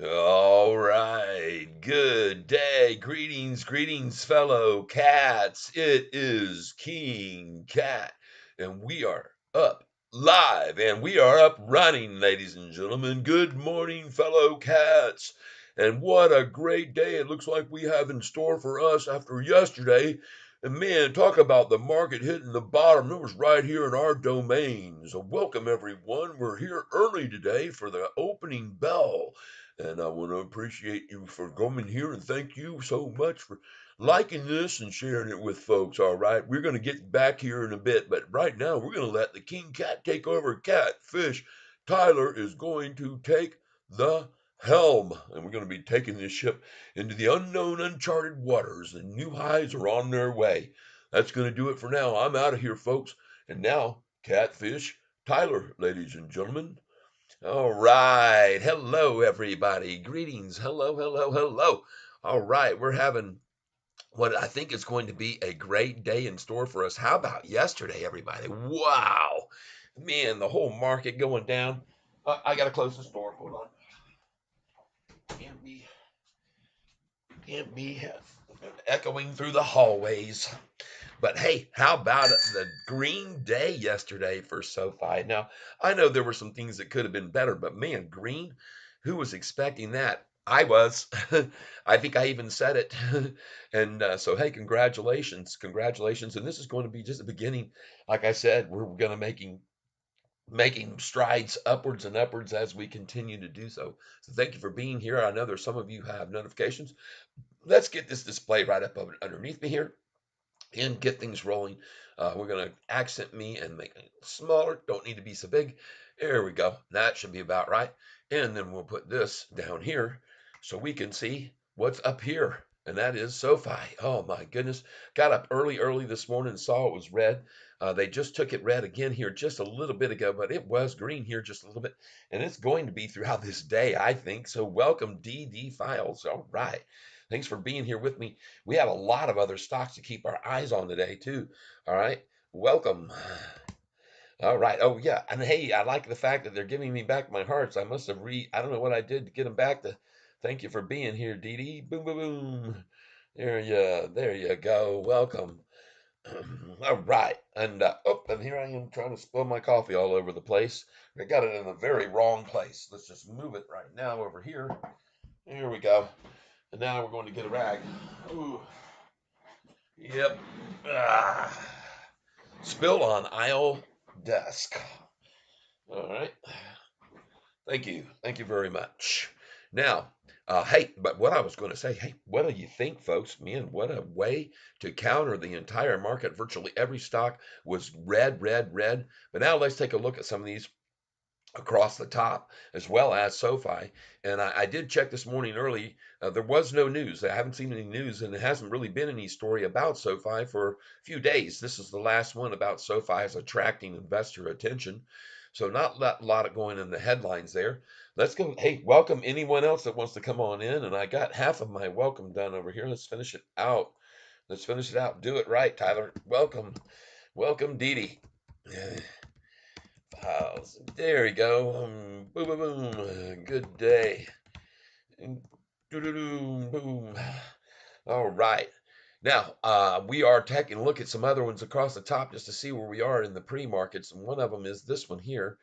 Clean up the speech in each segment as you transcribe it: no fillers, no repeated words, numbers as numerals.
All right. Good day. Greetings, fellow cats. It is King Cat, and we are up live and we are up running, ladies and gentlemen. Good morning, fellow cats. And what a great day it looks like we have in store for us after yesterday. And man, talk about the market hitting the bottom. It was right here in our domain. So, welcome everyone. We're here early today for the opening bell. And I want to appreciate you for coming here and thank you so much for liking this and sharing it with folks. All right. We're going to get back here in a bit, but right now we're going to let the King Cat take over. Catfish Tyler is going to take the helm, and we're going to be taking this ship into the unknown, uncharted waters. The new highs are on their way. That's going to do it for now. I'm out of here, folks. And now, Catfish Tyler, ladies and gentlemen. All right. Hello, everybody. Greetings. Hello, hello, hello. All right. We're having what I think is going to be a great day in store for us. How about yesterday, everybody? Wow. Man, the whole market going down. I got to close the door. Hold on. Can't be, can't be echoing through the hallways. But hey, how about the green day yesterday for SoFi? Now, I know there were some things that could have been better, but man, green, who was expecting that? I was. I think I even said it. And so, hey, congratulations, congratulations. And this is going to be just the beginning. Like I said, we're going to making strides upwards and upwards as we continue to do so. So thank you for being here. I know there's some of you have notifications. Let's get this display right up underneath me here and get things rolling. We're going to accent me and make it smaller. Don't need to be so big. There we go. That should be about right. And then we'll put this down here so we can see what's up here. And that is SoFi. Oh my goodness. Got up early this morning and saw it was red. They just took it red again here just a little bit ago, but it was green here just a little bit. And it's going to be throughout this day, I think. So welcome, DD Files. All right. Thanks for being here with me. We have a lot of other stocks to keep our eyes on today, too. All right. Welcome. All right. Oh, yeah. And hey, I like the fact that they're giving me back my hearts. I must have I don't know what I did to get them back. To thank you for being here, Dee Dee. Boom, boom, boom. There you go. Welcome. All right. And and here I am trying to spill my coffee all over the place. I got it in the very wrong place. Let's just move it right now over here. Here we go. And now we're going to get a rag. Ooh. Yep. Ah. Spill on aisle desk. All right. Thank you. Thank you very much. Now, hey, but what I was going to say, hey, what do you think, folks? Man, what a way to counter the entire market. Virtually every stock was red, red, red. But now let's take a look at some of these across the top, as well as SoFi. And I did check this morning early. There was no news. I haven't seen any news, and there hasn't really been any story about SoFi for a few days. This is the last one about SoFi as attracting investor attention. So not a lot of going in the headlines there. Let's go. Hey, welcome anyone else that wants to come on in. And I got half of my welcome done over here. Let's finish it out. Let's finish it out. Do it right, Tyler. Welcome. Welcome, Dee Dee. There we go. Boom, boom, boom. Good day. Boom. All right. Now, we are taking a look at some other ones across the top just to see where we are in the pre-markets. And one of them is this one here.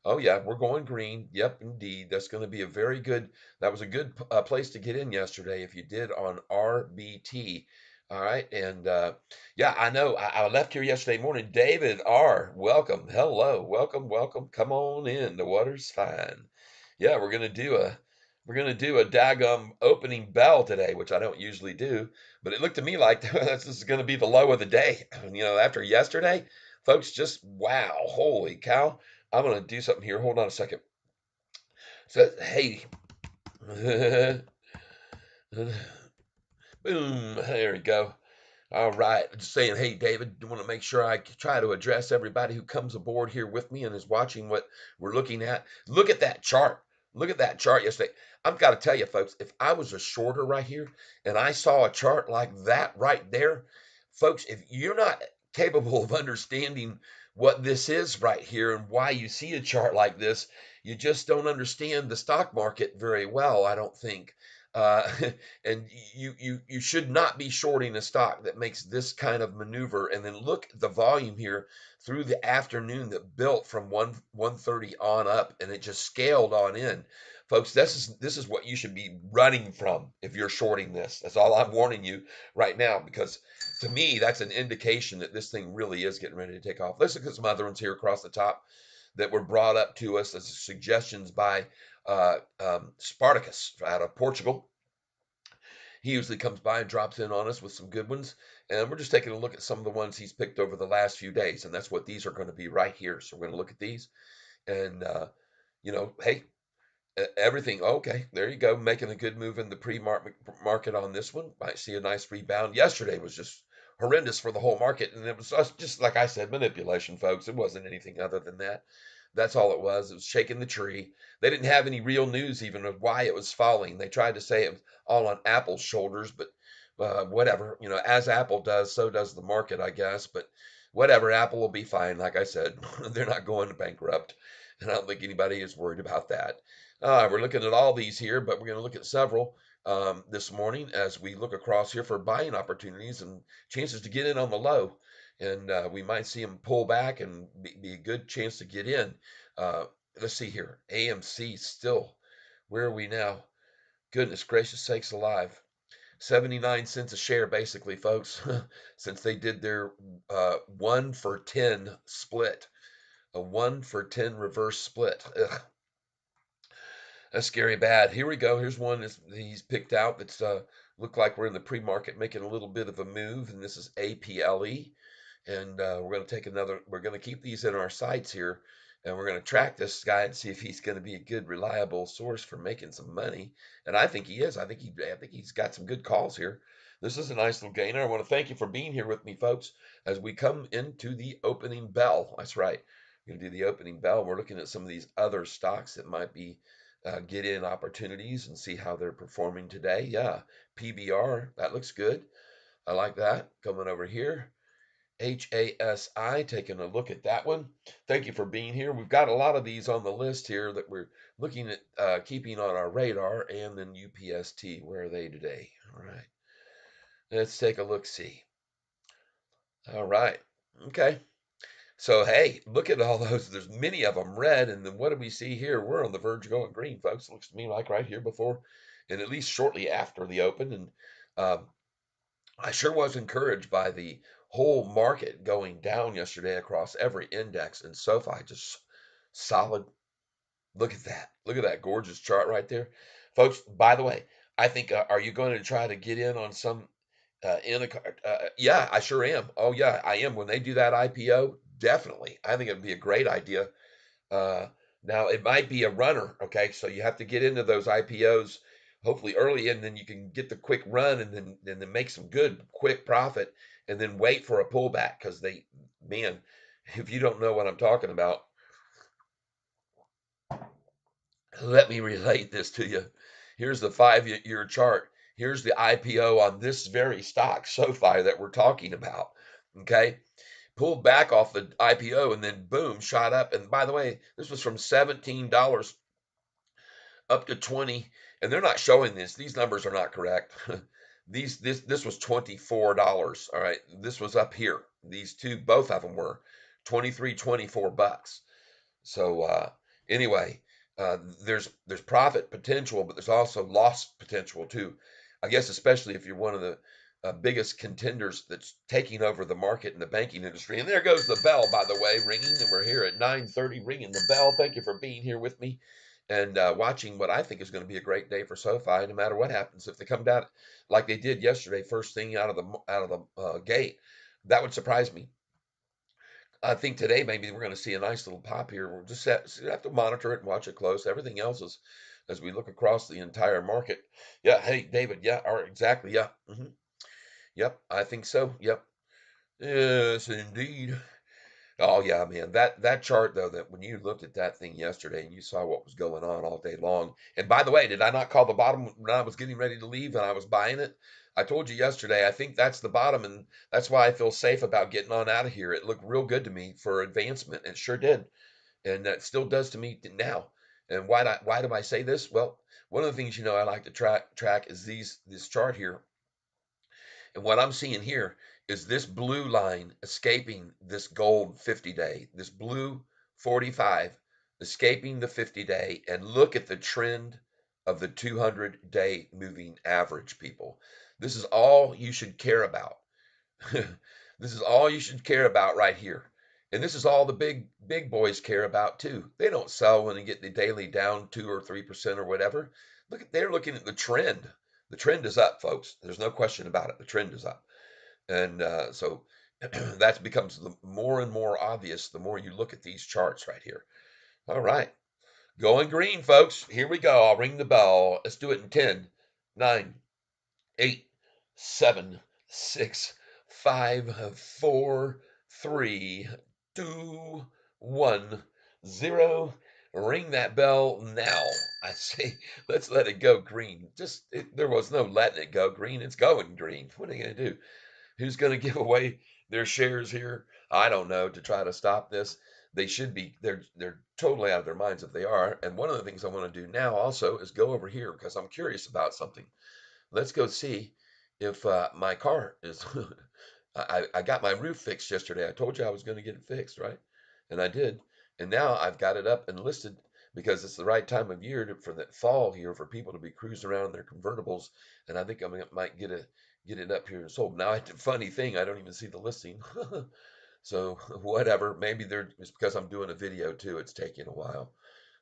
Oh, yeah, we're going green. Yep, indeed. That's going to be a very good, that was a good place to get in yesterday if you did on RBT. All right. And yeah, I know I left here yesterday morning. David R., welcome. Hello. Welcome, welcome. Come on in. The water's fine. Yeah, we're gonna do a daggum opening bell today, which I don't usually do, but it looked to me like this is gonna be the low of the day. After yesterday, folks, just wow, holy cow. I'm gonna do something here. Hold on a second. So hey, boom, there we go. All right. Just saying, hey, David, I want to make sure I try to address everybody who comes aboard here with me and is watching what we're looking at. Look at that chart. Look at that chart yesterday. I've got to tell you, folks, if I was a shorter right here and I saw a chart like that right there, folks, if you're not capable of understanding what this is right here and why you see a chart like this. You just don't understand the stock market very well, I don't think. Uh, and you should not be shorting a stock that makes this kind of maneuver. And then look at the volume here through the afternoon that built from 130 on up, and it just scaled on in. Folks, this is what you should be running from if you're shorting this. That's all I'm warning you right now, because to me, that's an indication that this thing really is getting ready to take off. Let's look at some other ones here across the top that were brought up to us as suggestions by Spartacus out of Portugal. He usually comes by and drops in on us with some good ones. And we're just taking a look at some of the ones he's picked over the last few days. And that's what these are going to be right here. So we're going to look at these. And, hey, everything. Okay, there you go. Making a good move in the pre-market on this one. Might see a nice rebound. Yesterday was just horrendous for the whole market. And it was just like I said, manipulation, folks. It wasn't anything other than that. That's all it was. It was shaking the tree. They didn't have any real news even of why it was falling. They tried to say it was all on Apple's shoulders, but whatever. As Apple does, so does the market, I guess. But whatever, Apple will be fine. Like I said, they're not going to bankrupt, and I don't think anybody is worried about that. We're looking at all these here, but we're going to look at several this morning as we look across here for buying opportunities and chances to get in on the low. And we might see them pull back and be a good chance to get in. Let's see here. AMC still. Where are we now? Goodness gracious sakes alive. 79 cents a share, basically, folks, since they did their 1 for 10 split. A 1 for 10 reverse split. Ugh. That's scary bad. Here we go. Here's one that he's picked out that's look like we're in the pre-market making a little bit of a move, and this is APLE. And we're going to take we're going to keep these in our sights here, and we're going to track this guy and see if he's going to be a good, reliable source for making some money. And I think he is. I think he's got some good calls here. This is a nice little gainer. I want to thank you for being here with me, folks, as we come into the opening bell. That's right. We're going to do the opening bell. We're looking at some of these other stocks that might be get in opportunities and see how they're performing today. Yeah, PBR, that looks good. I like that. Coming over here. HASI, taking a look at that one. Thank you for being here. We've got a lot of these on the list here that we're looking at keeping on our radar. And then UPST, where are they today? All right. Let's take a look-see. All right. Okay. So, hey, look at all those. There's many of them red. And then what do we see here? We're on the verge of going green, folks. Looks to me like right here before and at least shortly after the open. And I sure was encouraged by the whole market going down yesterday across every index, and SOFI just solid. Look at that. Look at that gorgeous chart right there. Folks, by the way, I think, are you going to try to get in on some in a yeah, I sure am. Oh, yeah, I am. When they do that IPO, definitely. I think it'd be a great idea. Uh, Now it might be a runner, okay? So you have to get into those IPOs hopefully early, and then you can get the quick run, and then make some good quick profit, and then wait for a pullback because man, if you don't know what I'm talking about, let me relate this to you. Here's the 5-year chart. Here's the IPO on this very stock, SOFI, that we're talking about. Okay, pulled back off the IPO and then boom, shot up. And by the way, this was from $17 up to 20, and they're not showing this. These numbers are not correct. This was $24. All right, this was up here. These two, both of them were 23, $24. So anyway, there's profit potential, but there's also loss potential too. I guess especially if you're one of the biggest contenders that's taking over the market in the banking industry. And there goes the bell, by the way, ringing, and we're here at 9:30, ringing the bell. Thank you for being here with me and watching what I think is going to be a great day for SoFi, no matter what happens. If they come down like they did yesterday, first thing out of the gate, that would surprise me. I think today maybe we're going to see a nice little pop here. We'll just have to monitor it and watch it close. Everything else is as we look across the entire market. Yeah, hey David, yeah, or exactly, yeah. Yep, I think so. Yep. Yes, indeed. Oh yeah, man. That chart though, that when you looked at that thing yesterday and you saw what was going on all day long. And by the way, did I not call the bottom when I was getting ready to leave and I was buying it? I told you yesterday, I think that's the bottom, and that's why I feel safe about getting on out of here. It looked real good to me for advancement. It sure did. And that still does to me now. And why do I say this? Well, one of the things I like to track is this chart here. And what I'm seeing here is this blue line escaping this gold 50 day, this blue 45 escaping the 50 day. And look at the trend of the 200-day moving average, people. This is all you should care about. This is all you should care about right here. And this is all the big boys care about too. They don't sell when they get the daily down 2 or 3% or whatever. They're looking at the trend. The trend is up, folks. There's no question about it. The trend is up. And so that becomes more and more obvious the more you look at these charts right here. All right. Going green, folks. Here we go. I'll ring the bell. Let's do it in 10, 9, 8, 7, 6, 5, 4, 3, 2, 1, 0. Ring that bell now. I say, let's let it go green. There was no letting it go green. It's going green. What are you going to do? Who's going to give away their shares here? I don't know, to try to stop this. They should be. They're totally out of their minds if they are. And one of the things I want to do now also is go over here because I'm curious about something. Let's go see if my car is. I got my roof fixed yesterday. I told you I was going to get it fixed, right? And I did. And now I've got it up and listed because it's the right time of year for the fall here for people to be cruising around in their convertibles. And I think I might get it up here and sold. Now, funny thing, I don't even see the listing. So whatever. Maybe it's because I'm doing a video too. It's taking a while.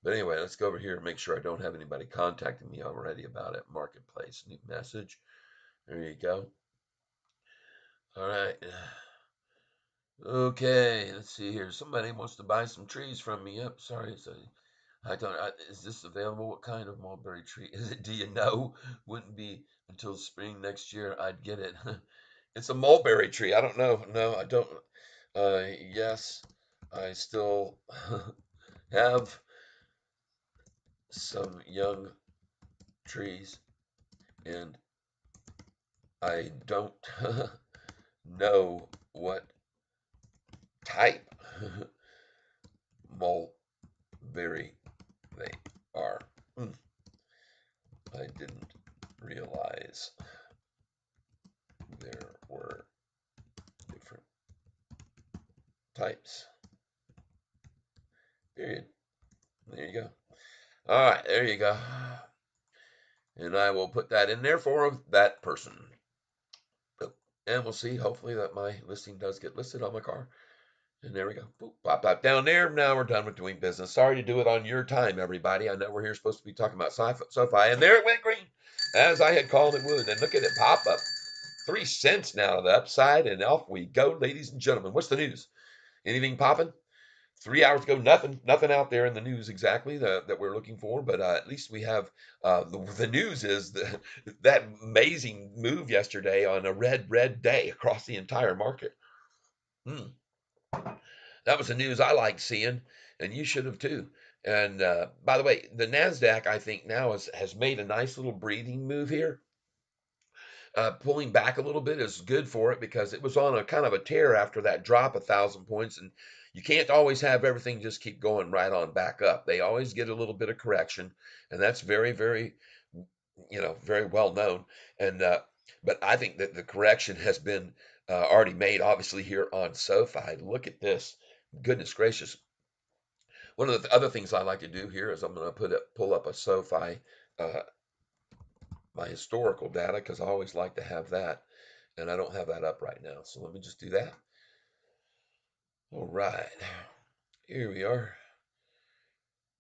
But anyway, let's go over here and make sure I don't have anybody contacting me already about it. Marketplace, new message. There you go. All right. Okay, let's see here. Somebody wants to buy some trees from me. Yep, sorry. Is this available? What kind of mulberry tree is it? Do you know? Wouldn't be until spring next year I'd get it. It's a mulberry tree. I don't know. No, I don't. Yes, I still have some young trees, and I don't know what type mulberry they are. I didn't realize there were different types. Period. There you go. All right, there you go. And I will put that in there for that person. And we'll see, hopefully, that my listing does get listed on my car. And there we go. Boop, pop that down there. Now we're done with doing business. Sorry to do it on your time, everybody. I know we're here supposed to be talking about SOFI, and there it went green, as I had called it would. And look at it pop up. 3 cents now to the upside, and off we go, ladies and gentlemen. What's the news? Anything popping? 3 hours ago, nothing out there in the news exactly that we're looking for, but at least we have the news is that amazing move yesterday on a red day across the entire market. Hmm. That was the news I liked seeing, and you should have too. And by the way, the Nasdaq I think now has made a nice little breathing move here. Pulling back a little bit is good for it because it was on a kind of a tear after that drop 1,000 points, and you can't always have everything just keep going right on back up. They always get a little bit of correction, and that's very, very well known. And but I think that the correction has been already made, obviously here on SoFi. Look at this, goodness gracious. One of the other things I like to do here is I'm going to pull up a SoFi, uh, my historical data, because I always like to have that. And I don't have that up right now. So let me just do that. All right. Here we are.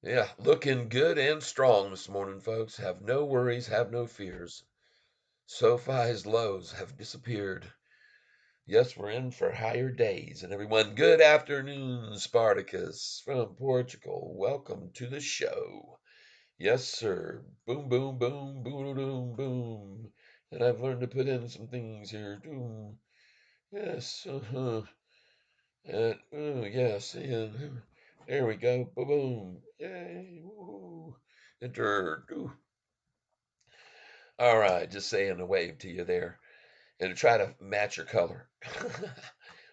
Yeah, looking good and strong this morning, folks. Have no worries, have no fears. SoFi's lows have disappeared. Yes, we're in for higher days. And everyone, good afternoon, Spartacus from Portugal. Welcome to the show. Yes, sir. Boom, boom, boom, boom, boom, boom. And I've learned to put in some things here. Boom. Yes, And oh yes, and there we go. Boom, boom. Yay! Woo. Enter. Ooh. All right, just saying a wave to you there, and to try to match your color.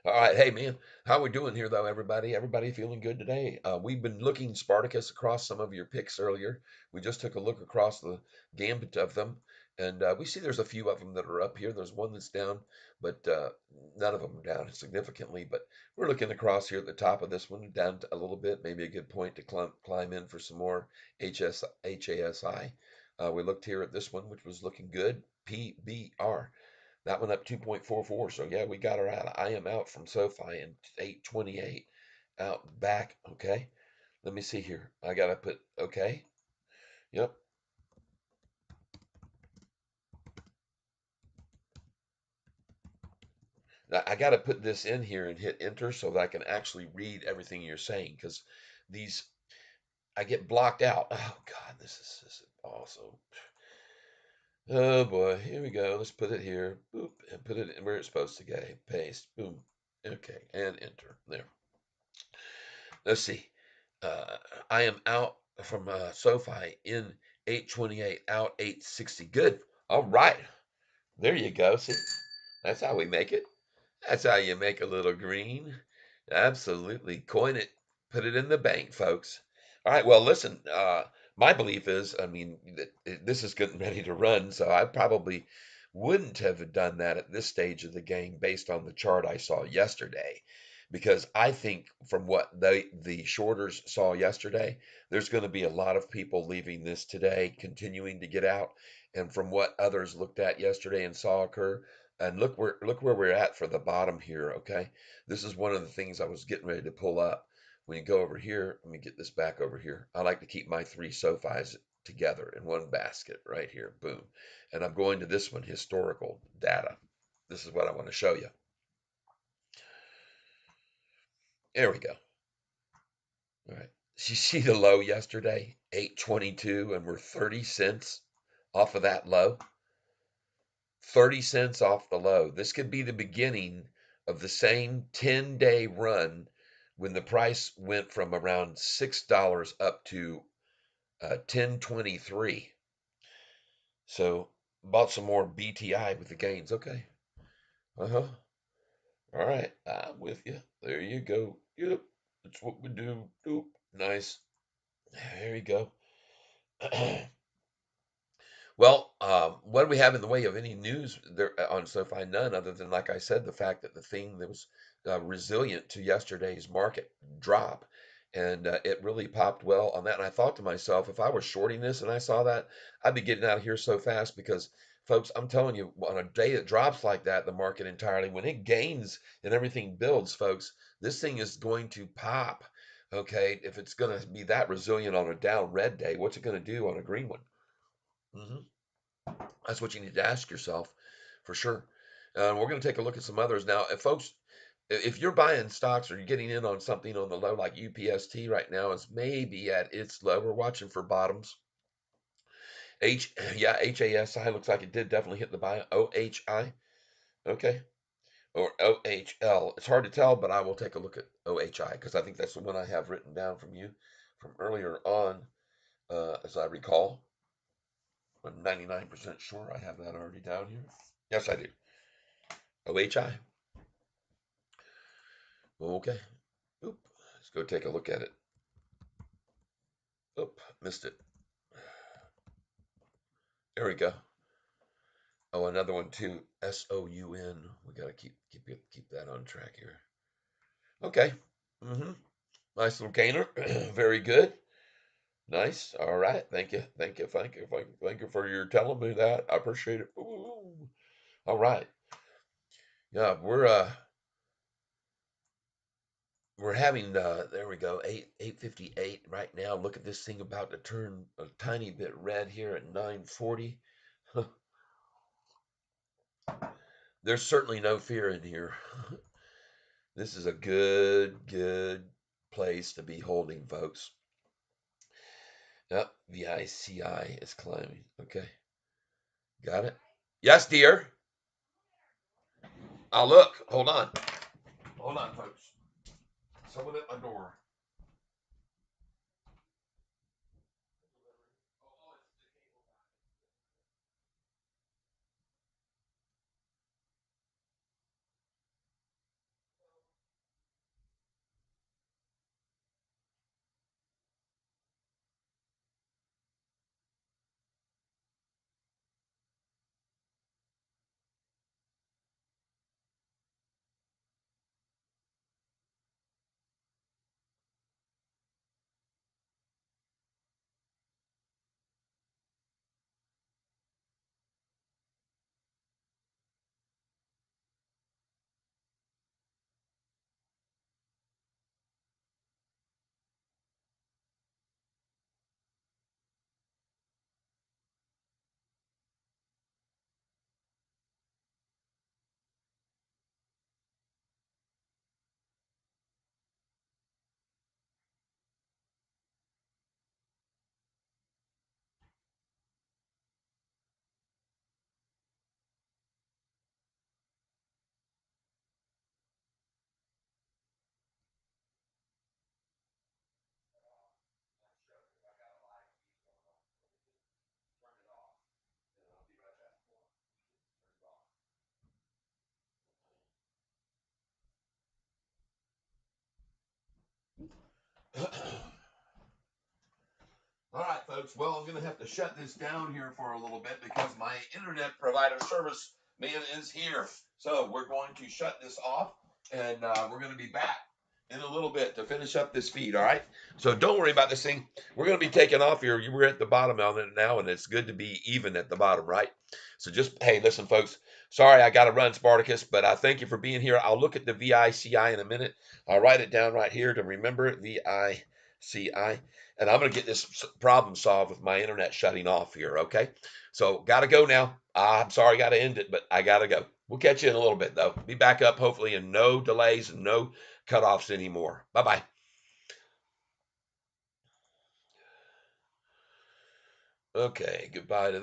All right, hey man, how we doing here though, everybody? Everybody feeling good today? We've been looking Spartacus across some of your picks earlier. We just took a look across the gambit of them, and we see there's a few of them that are up here. There's one that's down, but none of them are down significantly. But we're looking across here at the top of this one, down a little bit, maybe a good point to climb in for some more HASI. We looked here at this one, which was looking good. PBR. That one up 2.44. So yeah, we got her out. I am out from SOFI in 828. Out back. Okay. Let me see here. I gotta put okay. Yep. Now, I gotta put this in here and hit enter so that I can actually read everything you're saying because these I get blocked out. Oh God, this is awesome. Oh boy, here we go. Let's put it here. Boop, and put it where it's supposed to go. Paste. Boom. Okay, and enter. There. Let's see. Uh, I am out from SoFi in 828, out 860. Good. All right. There you go. See, that's how we make it. That's how you make a little green. Absolutely. Coin it. Put it in the bank, folks. All right. Well, listen, my belief is, I mean, that this is getting ready to run, so I probably wouldn't have done that at this stage of the game based on the chart I saw yesterday. Because I think from what the shorters saw yesterday, there's going to be a lot of people leaving this today, continuing to get out. And from what others looked at yesterday and saw occur, and look where we're at for the bottom here, okay? This is one of the things I was getting ready to pull up. When you go over here, let me get this back over here. I like to keep my three SOFIs together in one basket right here. Boom. And I'm going to this one, historical data. This is what I want to show you. There we go. All right. You see the low yesterday, 822, and we're 30 cents off of that low. 30 cents off the low. This could be the beginning of the same 10-day run when the price went from around $6 up to 10.23. So bought some more BTI with the gains. Okay. Uh-huh. All right. I'm with you. There you go. Yep. That's what we do. Oop. Nice. There you go. Well, what do we have in the way of any news there on SoFi? None, other than, like I said, the fact that the thing that was resilient to yesterday's market drop, and it really popped well on that. And I thought to myself, if I was shorting this and I saw that, I'd be getting out of here so fast because, folks, I'm telling you, on a day that drops like that, the market entirely, when it gains and everything builds, folks, this thing is going to pop. Okay, if it's going to be that resilient on a down red day, what's it going to do on a green one? Hmm. That's what you need to ask yourself for sure. We're going to take a look at some others now. If folks, if you're buying stocks or you're getting in on something on the low, like UPST right now is maybe at its low. We're watching for bottoms. Yeah, HASI looks like it did definitely hit the buy. OHI, okay, or OHL. It's hard to tell, but I will take a look at OHI because I think that's the one I have written down from you from earlier on, as I recall. I'm 99% sure I have that already down here. Yes, I do. OHI. Okay. Oop. Let's go take a look at it. Oop. Missed it. There we go. Oh, another one too. SOUN. We gotta keep that on track here. Okay. Mm-hmm. Nice little gainer. Very good. Nice. All right. Thank you. Thank you. Thank you. Thank you for your telling me that. I appreciate it. Ooh. All right. Yeah, we're having there we go, 858 right now. Look at this thing about to turn a tiny bit red here at 940. There's certainly no fear in here. This is a good place to be holding, folks. Yep, the ICI is climbing. Okay, got it. Yes, dear. I'll look. Hold on, folks. Someone at my door. All right, folks. Well, I'm going to have to shut this down here for a little bit because my internet provider service man is here. So we're going to shut this off, and we're going to be back in a little bit to finish up this feed. All right. So don't worry about this thing. We're going to be taking off here. You were at the bottom of it now, and it's good to be even at the bottom, right? So just hey, listen, folks. Sorry, I got to run, Spartacus, but I thank you for being here. I'll look at the VICI in a minute. I'll write it down right here to remember it. VICI. And I'm going to get this problem solved with my internet shutting off here. Okay. So got to go now. I'm sorry, got to end it, but I got to go. We'll catch you in a little bit, though. Be back up, hopefully, and no delays and no cutoffs anymore. Bye bye. Okay. Goodbye to